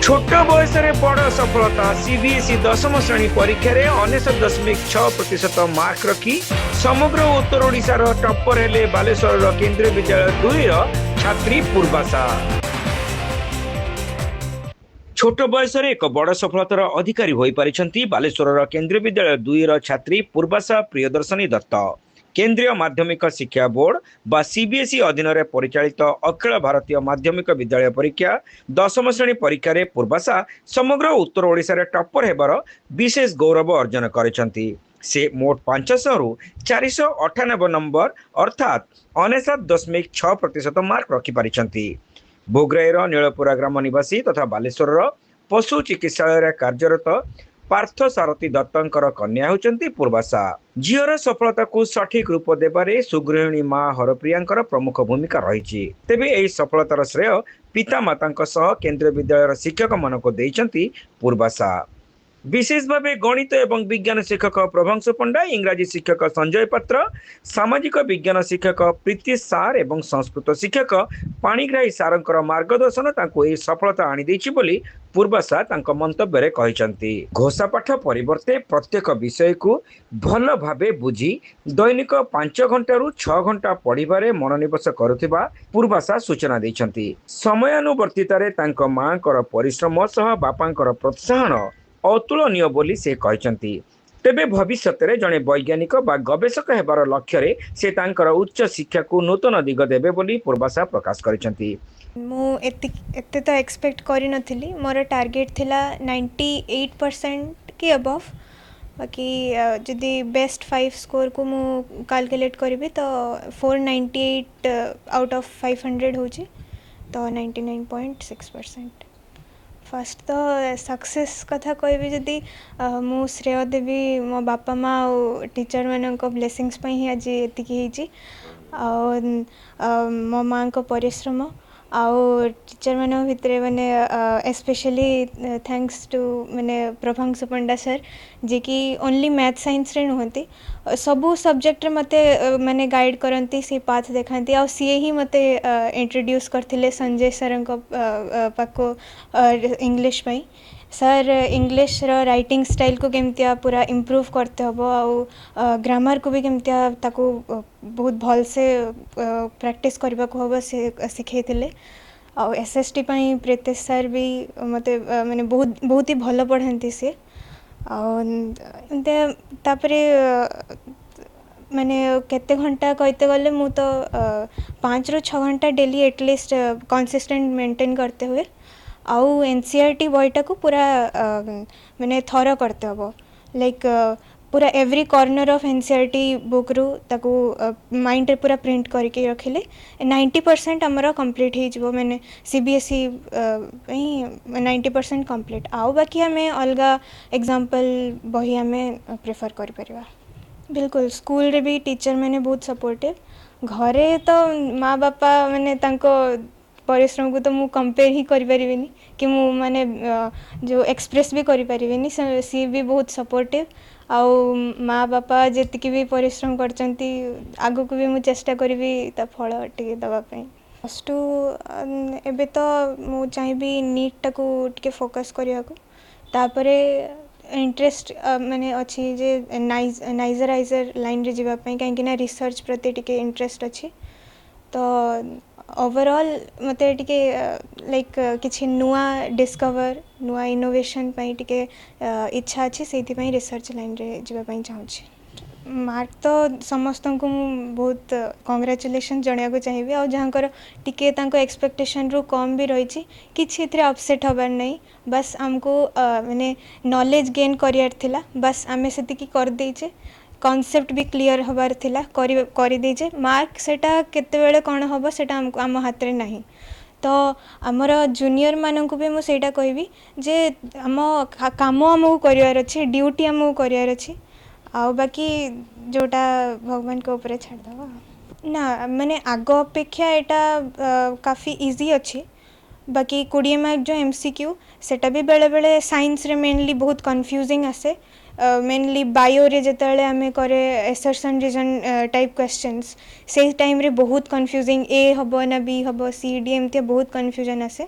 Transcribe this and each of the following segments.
छोट बयस बड़ सफलता सीबीएसई दशम श्रेणी परीक्षा रे 99.6% मार्क रखी समग्र उत्तर ओडिशार टप्पर हेले बालेश्वर केंद्रीय विद्यालय 2 छात्री पूर्वाशा। छोट बयस एक बड़ सफलतार अधिकारी हो पारिछंती बालेश्वर केंद्रीय विद्यालय 2 छात्री पूर्वाशा प्रियदर्शनी दत्त। केंद्रीय माध्यमिक शिक्षा बोर्ड बा सीबीएसई अधीन में परिचालित अखिल भारतीय माध्यमिक विद्यालय परीक्षा दशम श्रेणी परीक्षा रे पूर्वाशा समग्र उत्तर ओडिशा टप्पर हेबार विशेष गौरव अर्जन करिसेंती। से मोट 500 रु 498 नंबर अर्थात 99.6% मार्क रखि पारिछंती। भोगराईर नीलपुरा ग्राम निवासी तथा बालेश्वर पशु चिकित्सालय कार्यरत पार्थ सारथी दत्तर कन्या होती पूर्वाशा। झीर सफलता को सठिक रूप देबारे सुगृहिणी माँ हरप्रिया प्रमुख भूमिका रही। तेबे यही सफलतार श्रेय पिता माता केंद्रीय विद्यालय शिक्षक मानक देइछंती पूर्वाशा। विशेष भाव गणित एवं विज्ञान शिक्षक प्रभंशु पंडा, इंग्राजी शिक्षक संजय पात्र, सामाजिक विज्ञान शिक्षक प्रीति सार एवं संस्कृत शिक्षक पाणिग्राही सारंकर मार्गदर्शन तांको ए सफलता आनी देछि बोली पूर्वाशा तांको मंतव्य कहते। घोषा पाठ परिवर्ते प्रत्येक विषय को भल भावे बुझी दैनिक 5 घंटा 6 घंटा पढ़िबारे मनोनिवेश करुथिबा पूर्वाशा सूचना दैछंती। समयानुवर्तितारे तांको मांकर परिश्रम सह बापांकर प्रोत्साहन अतुलनीय बोली से कहते। तेबे भविष्य में जड़े वैज्ञानिक बा गवेषक हेबार लक्ष्य से तांकर उच्च शिक्षा को नूतन दिग देबे बोली पूर्वाशा प्रकाश करछंती। एते तो एक्सपेक्ट करी नथिली। मोर टार्गेट थिला 98% के अबव। बाकी जदि बेस्ट 5 स्कोर को मु कैलकुलेट करी तो 498 आउट ऑफ 500 होची, तो 99.6%। फर्स्ट तो सक्सेस कथा कहबी जदि मु श्रेय देवी मो बापा माँ और टीचर मानक ब्लेसिंग्स पई ही आज एतिकी हिची। मो माँ को परिश्रम आउ टीचर मान भितर माने स्पेशली थैंक्स टू माने प्रभंशु पंडा सर जे कि ओनली मैथ साइंस रे नुहति, सबू सब्जेक्ट रे मते माने गाइड करती, से पाथ देखाती। आ सी ही मते इंट्रोड्यूस करथिले संजय सर को पाको इंग्लिश पई। सर इंग्लिश रो राइटिंग स्टाइल को केमतिया पूरा इम्प्रूव करते हबो, आउ ग्रामर को भी केमतिया ताको बहुत भल से प्रैक्टिस करबा को हबो से सिखैथिले। आउ एसएसटी पई प्रीतेश सर भी मते माने बहुत ही भल पढ़ांती से। आउ तापरे माने केते घंटा कहते गले मु तो 5 ରୁ 6 घंटा डेली एटलिस्ट कंसिस्टेंट मेंटेन करते हुए आउ एनसीईआरटी बईटा को पूरा माने थरो करते हबो। लाइक पूरा every corner of NCERT book रु ताको माइंड रे पूरा प्रिंट करके रखिले 90% हमरो कंप्लीट ही जबो। माने सीबीएसई 90% कंप्लीट। आउ बाकी हमें अलगा एग्जांपल बही हमें प्रेफर कर परिबा। बिल्कुल स्कूल रे भी टीचर मैंने बहुत सपोर्टिव। घरे तो माँ बापा मैंने तांको परिश्रम को तो मु कंपेयर ही करि परिबिनी कि मु माने जो एक्सप्रेस भी करि परिबिनी। सी भी बहुत सपोर्टिव। आउ माँ बापा जेतिकी भी परिश्रम करचंती आगु को भी मु चेष्टा करिवि ता फल टिके दबा पई। प्लस टू एबे तो मु चाहिबी नीट टाको टिके फोकस करिया को। तापरे इंटरेस्ट माने अच्छी जे नाइजराइजर लाइन रे जीवा पई, काहे कि ना रिसर्च प्रति टिके इंटरेस्ट अच्छी। तो ओवरऑल मते टिके लाइक किछि नुआ डिस्कवर नुआ इनोवेशन पई टिके इच्छा अच्छी, सेति पई रिसर्च लाइन रे जीवा पई चाहूछि। मार्क तो समस्त को बहुत कांग्रेचुलेशन जणिया को चाहिए। आ जहाँकर टिके तांको एक्सपेक्टेशन रु कम भी रही किछि एथरे अपसेट हबार नहीं। बस हमको माने नॉलेज गेन करियर थिला, बस आमे सेतिकी कर देइचे। कॉन्सेप्ट भी क्लियर हबार थिला, करि देइचे। मार्क सेटा केते बेले कोन हबो सेटा हमको आम हाथ रे नहीं। तो आमर जूनियर मानक भी मु सेटा कहबी जे आम काम आमको करियर अछि, ड्यूटी आमको करियर अछि। आउ बाकी जोटा भगवान के ऊपर छाड़ दवा ना। माने आग अपेक्षा एटा काफ़ी इजी अच्छी। बाकी 20 मार्क जो एमसीक्यू सेटा भी बेले बेले साइंस रे मेनली बहुत कन्फ्यूजिंग आसे। मेनली बायो रे जेतेले आमे करे एसर्शन रीजन टाइप क्वेश्चंस से टाइम रे बहुत कन्फ्यूजिंग ए हबो ना बी हबो सी डी एमती बहुत कन्फ्यूजन आसे।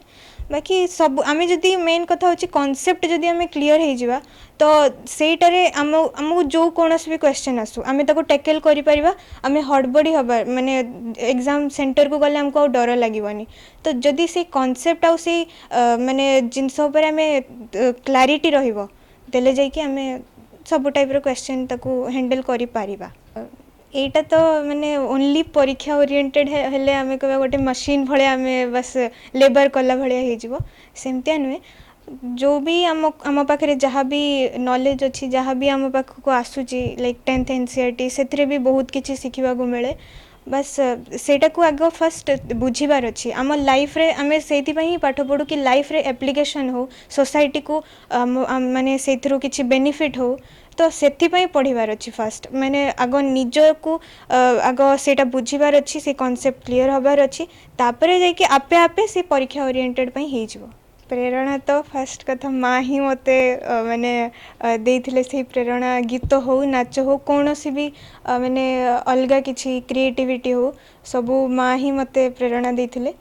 बाकी सब आमे जदि मेन कथा होची कॉन्सेप्ट जदि आमे क्लियर हो जावा तो सेटारे आमको जो कौनसी भी क्वेश्चन आसू आमे ताको टैकल करि परिबा आमे हड़बड़ी हबा माने एग्जाम सेंटर को गले हमको डर लागिवनी तो जदि से कॉन्सेप्ट आउ से माने जिनस ऊपर आमे क्लैरिटी रहिबो देले जाय कि आमे सब टाइप रो क्वेश्चन ताको हैंडल करि पारिबा एटा तो माने ओनली परीक्षा ओरिएंटेड हेले आमे कहबा गोटे मशीन भले आमे बस लेबर कला भले हो जिवो सेमतिया नुहे जो भी आम पाखे जहाँ भी नॉलेज अच्छी जहाँ भी आम पाखक आसूची लाइक 10th एनसीईआरटी से भी बहुत किसी शिखा मिले बस सेटा को आग फर्स्ट बुझीबार अच्छी आम लाइफ रे आमे सेति ही पाठ पढ़ू कि लाइफ रे एप्लिकेशन हो सोसाइटी को माने सेथिरो किछि बेनिफिट हो तो सेथिपाई पढ़िबार अच्छी फर्स्ट मैंने आग निज को आग सेटा बुझीबार अच्छी से कॉन्सेप्ट क्लियर हबार अच्छी तापरे जाके आपे आपे से परीक्षा ओरिएंटेड पई हेइ जिवो प्रेरणा तो फर्स्ट कथा माँ ही मते माने देइथिले से प्रेरणा गीत हो नाच हो कौन सी भी माने अलगा किछि क्रिएटिविटी हो सबू माँ ही मते प्रेरणा देइथिले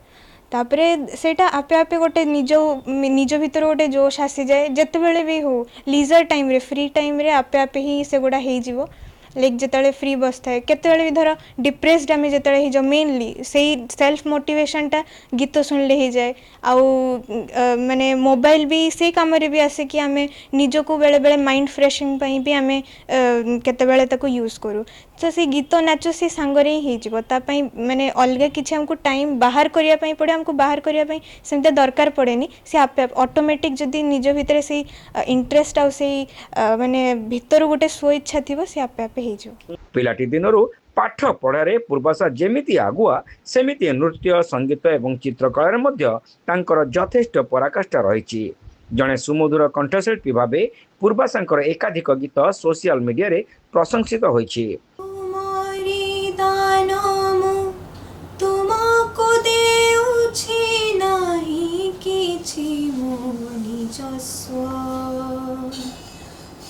तापरे सेटा आपे आपे गोटे निज भीतर गोटे जोश आसी जाए जते बेले भी हो लीजर टाइम रे फ्री टाइम रे आपे आपे ही से गुड़ा हेइ जिवो लाइक जिते फ्री बस थाए केते भी धर डिप्रेस्ड आम जिते हो मेनली से सेल्फ मोटिवेशनटा गीत शुणिले हो जाए आउ माने मोबाइल भी से कम भी आसे कि आम निजको बेले बेले माइंड फ्रेशिंग भी आम केते यूज करूँ तो से गीत नाच से सांगरे ही होतापाई माने अलग किसी हमको टाइम बाहर करने पड़े हमको बाहर करने सेमती दरकार पड़ेनी से आपे ऑटोमेटिक जदि निज भितर से इंटरेस्ट आउ से माने भीतर गोटे स्व इच्छा थी से आपे आपे हो पिलाटी दिनरू पाठ पढ़ारे पूर्वाशा जेमिति आगुआ सेमिति नृत्य संगीत एवं चित्रकला मध्य तांकर यथेष्ट पराकाष्ठा रही जड़े सुमधुर कंठशिल्पी भावे पूर्वाशांकर एकाधिक गीत सोशल मीडिया रे प्रशंसित होईछि।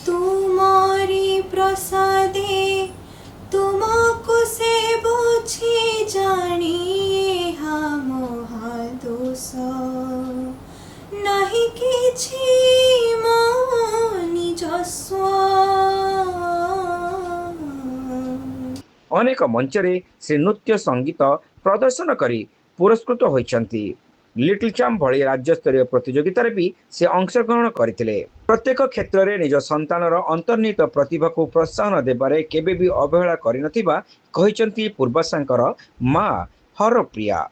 तुम्हारी प्रसादे तुमको से बुझी जानिए हम दोष नहीं किछि निजस्व अनेक मंचरे से नृत्य संगीत प्रदर्शन करी पुरस्कृत होइछंती। लिटिल चैम्प भली राज्य स्तरीय प्रतियोगितार भी से अंशग्रहण करथिले। प्रत्येक क्षेत्र में निज संतानर अंतर्निहित प्रतिभा को प्रोत्साहन देबारे केबे भी अवहेला करिनथिबा कहिसंती पूर्वाशांकर माँ हरप्रिया।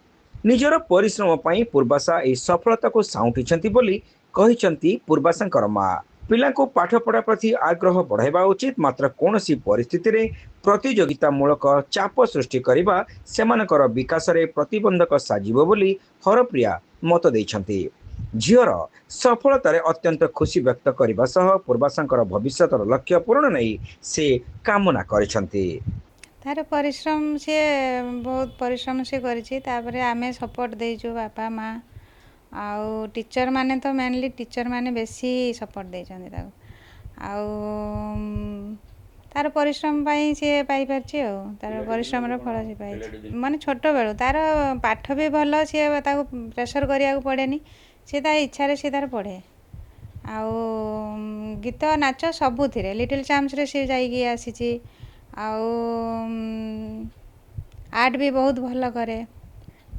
निजर परिश्रम पई पूर्वाशा ए सफलता को साउंटिछंती बोली कहिसंती पूर्वाशांकर माँ। पिला को पाठ पढ़ा प्रति आग्रह बढ़ाइबा उचित मात्र कोनोसी परिस्थिति रे प्रतियोगितामूलक चाप सृष्टि करिबा सेमानकर विकास रे प्रतिबंधक साजिबो बोली हरप्रिया मत दैछंती। झियर सफलतार अत्यंत खुशी व्यक्त करने सह पूर्वाशांकर भविष्यतर लक्ष्य पूरण नहीं से कामना करिसंती। तार परिश्रम से बहुत परिश्रम से करिछि तापरे आमे सपोर्ट देइछु बापा माँ आउ टीचर माने तो मेनली टीचर माने बेसी सपोर्ट देइछंती ताको आउ तार परिश्रम पाई से पाई परछि आ तार परिश्रम रो फल से पाई माने छोट बेलु तार पाठ भी भल से ताको प्रेशर करिया पड़ेनी से ता इच्छा रे से तार पढ़े आउ गीत नाच सबुथिरे लिटिल चैम्प्स रे से जाइकी आसीछि आउ आर्ट भी बहुत भल करे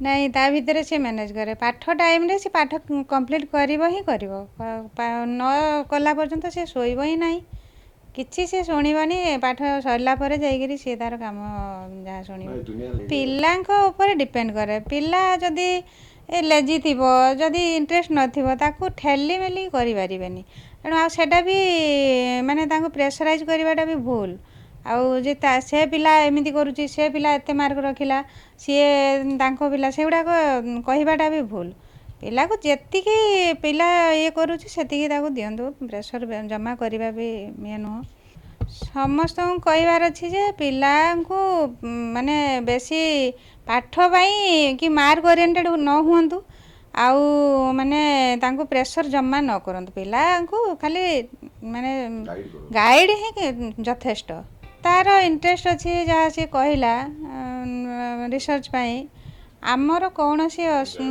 नहीं ता भीतर से मैनेज करे पाठ टाइम रे से पाठ कंप्लीट करिवो ही करिवो न कला पर्यंत से सोइबो ही नहीं किछि से सुनिबनी पाठ सरला परे जाइकरी से तार काम जहाँ शुणिब पिलांको ऊपर डिपेंड करे पिला जदि लेजी थिबो जदि इंटरेस्ट नथिबो ताकू ठेली मेली करि पारिबेनी तेणु आ सेटा भी माने तांको प्रेशराइज करिवाटा भी भूल आउ जे से पिला एमिति करूची से पिला एते मार्क रखिला सीए तांको पिला सेगुड़ा कहवाटा भी भूल पिला को जेतिकी पिला ये करूची सेतिकी ताको दियंतु प्रेशर जमा करिबा भी मे नुह समस्त कहबार अच्छी जे पिला को माने बेसी पाठ पाई कि मार्क ओरिएंटेड न हुंतु आउ माने तांको प्रेशर जमा न करंतु पिला को खाली माने गाइड ही यथेष्ट तार इंटरेस्ट अच्छी जहाँ सी कहला रिसर्च पाई ଆମର କୌଣସି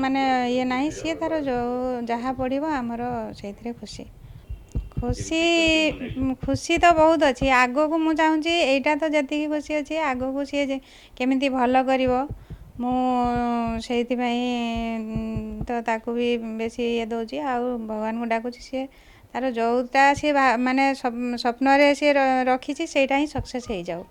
ମାନେ ଇଏ ନାହିଁ, ସିଏ ତାର ଯେଉଁ ଯାହା ପଡ଼ିବ ଆମର ସେଇଥିରେ ଖୁସି। ଖୁସି ଖୁସି ତ ବହୁତ ଅଛି। ଆଗକୁ ମୁଁ ଚାହୁଁଛି, ଏଇଟା ତ ଯେତିକି ଖୁସି ଅଛି, ଆଗକୁ ସିଏ କେମିତି ଭଲ କରିବ, ମୁଁ ସେଇଥିପାଇଁ ତ ତାକୁ ବି ବେଶୀ ଇଏ ଦେଉଛି। ଆଉ ଭଗବାନଙ୍କୁ ଡାକୁଛି ସିଏ ତାର ଯେଉଁଟା ସିଏ ମାନେ ସ୍ୱପ୍ନରେ ସିଏ ରଖିଛି ସେଇଟା ହିଁ ସକ୍ସେସ୍ ହେଇଯାଉ।